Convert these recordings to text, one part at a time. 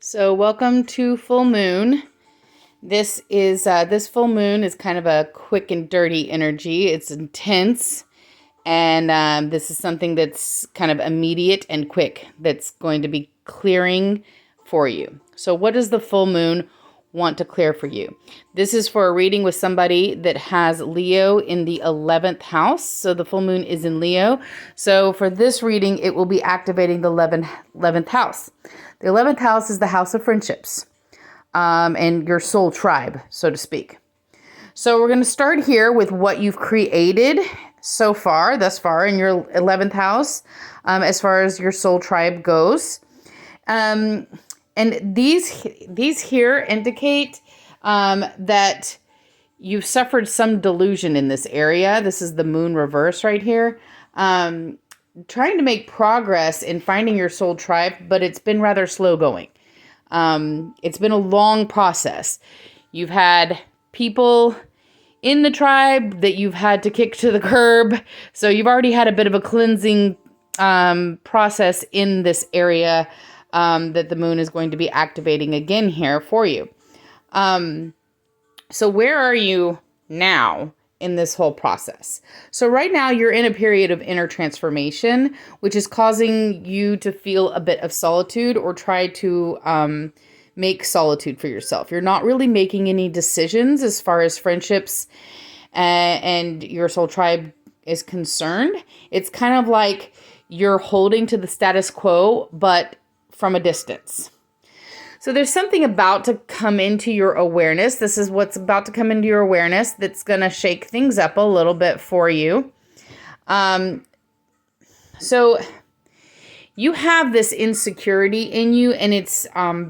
So welcome to full moon. This full moon is kind of a quick and dirty energy. It's intense, and this is something that's kind of immediate and quick. That's going to be clearing for you. So what does the full moon want to clear for you? This is for a reading with somebody that has Leo in the 11th house. So the full moon is in Leo. So for this reading, it will be activating the 11th house. The 11th house is the house of friendships and your soul tribe, so to speak. So we're going to start here with what you've created thus far in your 11th house, as far as your soul tribe goes. And these here indicate that you've suffered some delusion in this area. This is the moon reverse right here. Trying to make progress in finding your soul tribe, but it's been rather slow going. It's been a long process. You've had people in the tribe that you've had to kick to the curb. So you've already had a bit of a cleansing process in this area that the moon is going to be activating again here for you. So where are you now in this whole process? So right now you're in a period of inner transformation, which is causing you to feel a bit of solitude or try to make solitude for yourself. You're not really making any decisions as far as friendships and your soul tribe is concerned. It's kind of like you're holding to the status quo, but from a distance. So there's something about to come into your awareness. This is what's about to come into your awareness that's going to shake things up a little bit for you. So you have this insecurity in you, and it's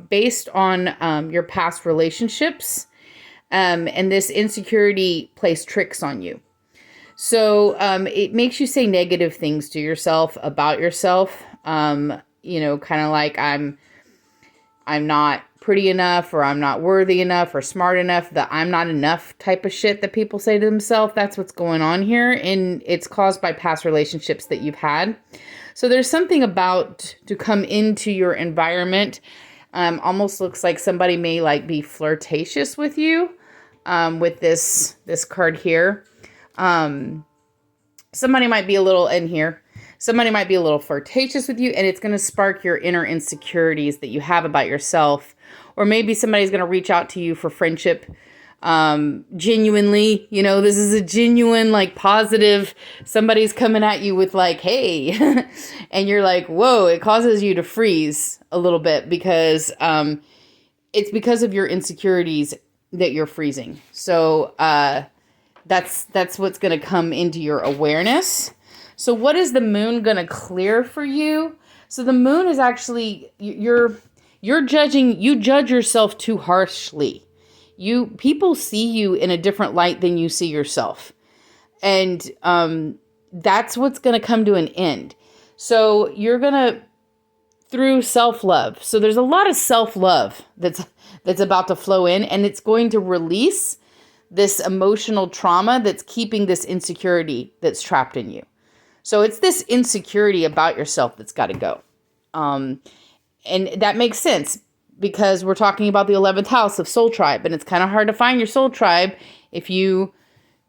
based on your past relationships. And this insecurity plays tricks on you. So it makes you say negative things to yourself about yourself. Kind of like I'm not pretty enough, or I'm not worthy enough, or smart enough, the I'm not enough type of shit that people say to themselves. That's what's going on here. And it's caused by past relationships that you've had. So there's something about to come into your environment. Almost looks like somebody may be flirtatious with you with this card here. Somebody might be a little in here. Somebody might be a little flirtatious with you, and it's going to spark your inner insecurities that you have about yourself. Or maybe somebody's going to reach out to you for friendship genuinely. This is a genuine, positive, somebody's coming at you with hey, and you're like, whoa, it causes you to freeze a little bit because it's because of your insecurities that you're freezing. So that's what's going to come into your awareness. So what is the moon going to clear for you? So the moon is actually, you judge yourself too harshly. People see you in a different light than you see yourself. And that's what's going to come to an end. So you're going to, through self-love. So there's a lot of self-love that's about to flow in, and it's going to release this emotional trauma that's keeping this insecurity that's trapped in you. So it's this insecurity about yourself that's got to go. And that makes sense because we're talking about the 11th house of soul tribe. And it's kind of hard to find your soul tribe if you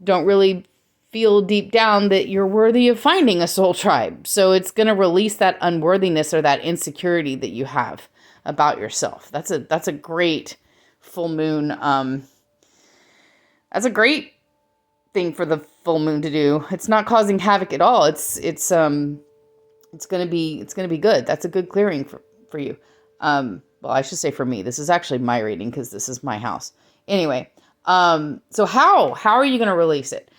don't really feel deep down that you're worthy of finding a soul tribe. So it's going to release that unworthiness or that insecurity that you have about yourself. That's a great full moon. That's a great thing for the full moon to do. It's not causing havoc at all. It's going to be good. That's a good clearing for you. Well, I should say for me. This is actually my reading because this is my house. Anyway, so how are you going to release it?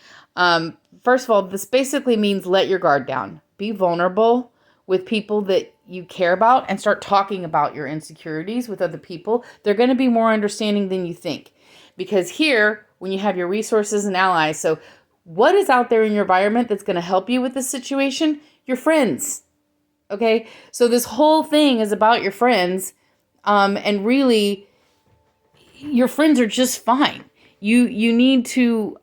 First of all, this basically means let your guard down. Be vulnerable with people that you care about and start talking about your insecurities with other people. They're going to be more understanding than you think. Because here, when you have your resources and allies, so what is out there in your environment that's going to help you with this situation? Your friends. Okay? So this whole thing is about your friends. And really, your friends are just fine. You need to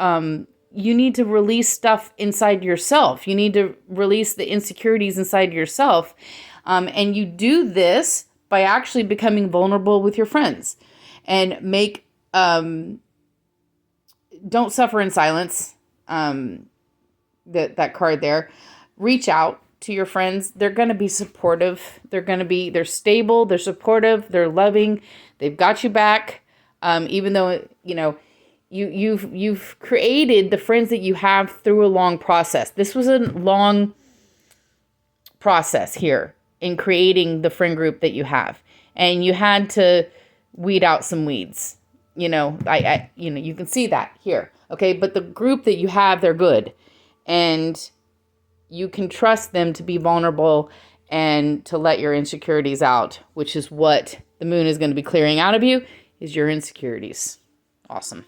release stuff inside yourself. You need to release the insecurities inside yourself. And you do this by actually becoming vulnerable with your friends. And make, don't suffer in silence, that card there. Reach out to your friends. They're going to be supportive. They're stable, they're supportive, they're loving, they've got you back. Even though, you've created the friends that you have through a long process. This was a long process here in creating the friend group that you have. And you had to weed out some weeds. You can see that here. Okay. But the group that you have, they're good. And you can trust them to be vulnerable and to let your insecurities out, which is what the moon is going to be clearing out of you, is your insecurities. Awesome.